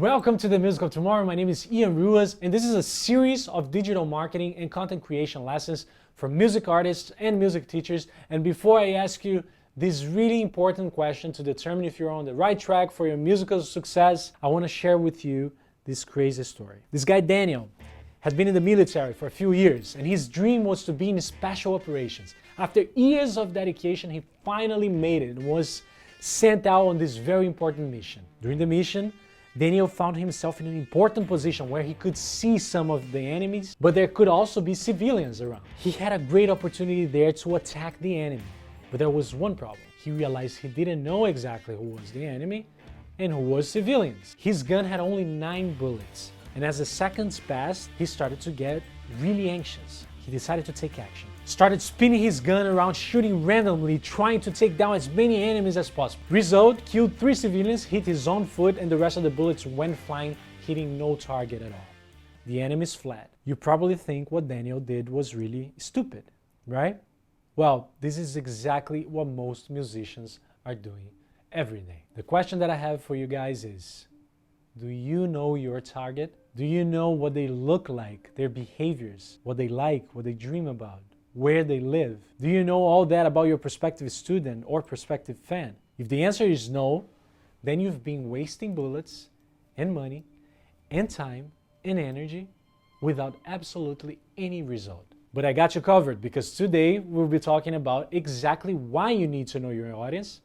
Welcome to the Music of Tomorrow. My name is Ruas, and this is a series of digital marketing and content creation lessons for music artists and music teachers. And before I ask you this really important question to determine if you're on the right track for your musical success, I want to share with you this crazy story. This guy, Daniel, had been in the military for a few years, and his dream was to be in special operations. After years of dedication, he finally made it and was sent out on this very important mission. During the mission, Daniel found himself in an important position where he could see some of the enemies, but there could also be civilians around. He had a great opportunity there to attack the enemy, but there was one problem. He realized he didn't know exactly who was the enemy and who was civilians. His gun had only 9 bullets, and as the seconds passed, he started to get really anxious. He decided to take action. Started spinning his gun around, shooting randomly, trying to take down as many enemies as possible. Result, killed 3 civilians, hit his own foot, and the rest of the bullets went flying, hitting no target at all. The enemies fled. You probably think what Daniel did was really stupid, right? Well, this is exactly what most musicians are doing every day. The question that I have for you guys is, do you know your target? Do you know what they look like, their behaviors, what they like, what they dream about, where they live? Do you know all that about your prospective student or prospective fan? If the answer is no, then you've been wasting bullets and money and time and energy without absolutely any result. But I got you covered, because today we'll be talking about exactly why you need to know your audience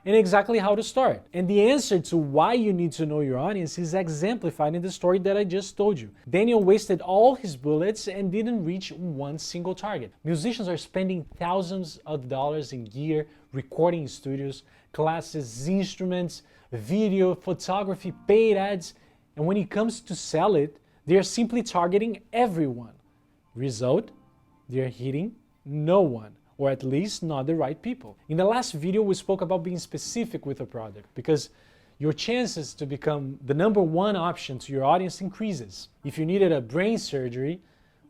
and exactly how to start. And the answer to why you need to know your audience is exemplified in the story that I just told you. Daniel wasted all his bullets and didn't reach one single target. Musicians are spending thousands of dollars in gear, recording studios, classes, instruments, video, photography, paid ads, and when it comes to sell it, they are simply targeting everyone. Result, they are hitting no one, or at least not the right people. In the last video, we spoke about being specific with a product, because your chances to become the #1 option to your audience increases. If you needed a brain surgery,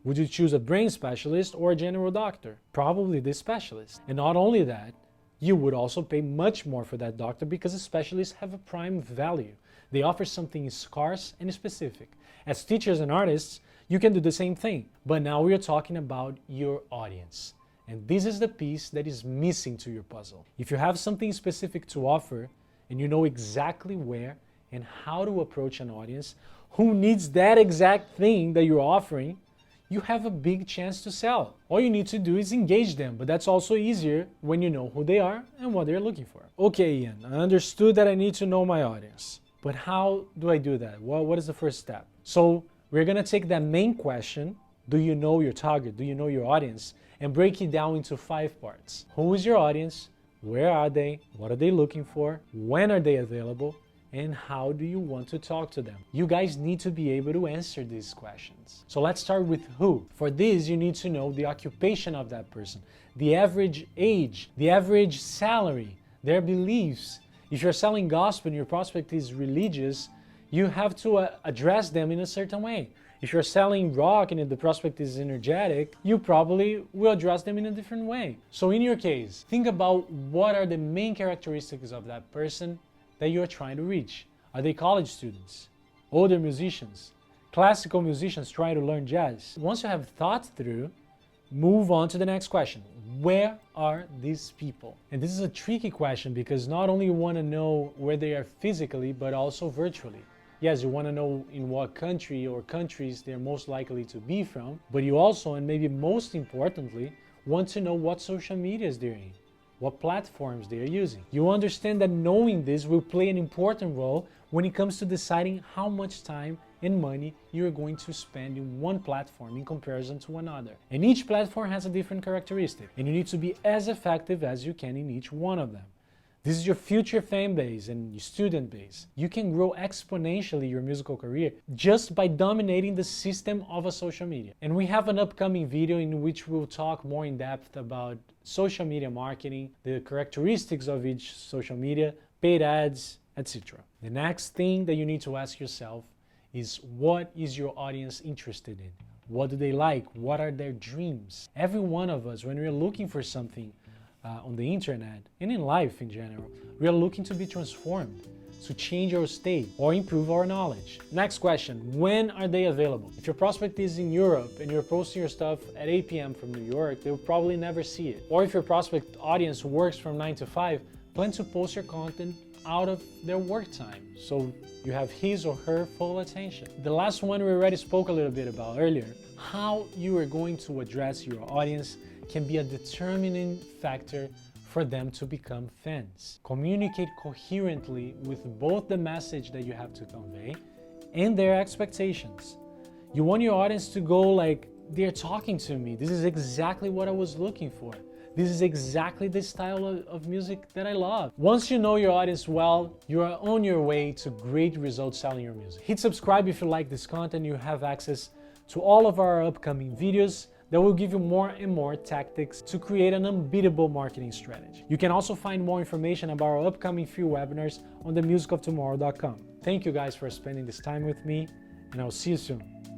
would you choose a brain specialist or a general doctor? Probably the specialist. And not only that, you would also pay much more for that doctor, because the specialists have a prime value. They offer something scarce and specific. As teachers and artists, you can do the same thing. But now we are talking about your audience. And this is the piece that is missing to your puzzle. If you have something specific to offer, and you know exactly where and how to approach an audience who needs that exact thing that you're offering, you have a big chance to sell. All you need to do is engage them, but that's also easier when you know who they are and what they're looking for. Okay, Ian, I understood that I need to know my audience, but how do I do that? Well, what is the first step? So we're gonna take that main question, do you know your target? Do you know your audience? And break it down into 5 parts. Who is your audience? Where are they? What are they looking for? When are they available? And how do you want to talk to them? You guys need to be able to answer these questions. So let's start with who. For this, you need to know the occupation of that person, the average age, the average salary, their beliefs. If you're selling gospel and your prospect is religious, you have to address them in a certain way. If you're selling rock and the prospect is energetic, you probably will address them in a different way. So in your case, think about what are the main characteristics of that person that you're trying to reach. Are they college students, older musicians, classical musicians trying to learn jazz? Once you have thought through, move on to the next question. Where are these people? And this is a tricky question, because not only you want to know where they are physically, but also virtually. Yes, you want to know in what country or countries they're most likely to be from, but you also, and maybe most importantly, want to know what social medias they're in, what platforms they are using. You understand that knowing this will play an important role when it comes to deciding how much time and money you're going to spend in one platform in comparison to another. And each platform has a different characteristic, and you need to be as effective as you can in each one of them. This is your future fan base and your student base. You can grow exponentially your musical career just by dominating the system of a social media. And we have an upcoming video in which we'll talk more in depth about social media marketing, the characteristics of each social media, paid ads, etc. The next thing that you need to ask yourself is, what is your audience interested in? What do they like? What are their dreams? Every one of us, when we're looking for something on the internet and in life in general, we are looking to be transformed. to change our state or improve our knowledge. Next question, when are they available? If your prospect is in Europe and you're posting your stuff at 8 p.m. from New York, they'll probably never see it. Or if your prospect audience works from 9 to 5, plan to post your content out of their work time, so you have his or her full attention. The last one we already spoke a little bit about earlier. How you are going to address your audience can be a determining factor for them to become fans. Communicate coherently with both the message that you have to convey and their expectations. You want your audience to go like, they're talking to me. This is exactly what I was looking for. This is exactly the style of music that I love. Once you know your audience well, you are on your way to great results selling your music. Hit subscribe if you like this content. You have access to all of our upcoming videos that will give you more and more tactics to create an unbeatable marketing strategy. You can also find more information about our upcoming free webinars on themusicoftomorrow.com. Thank you guys for spending this time with me, and I'll see you soon.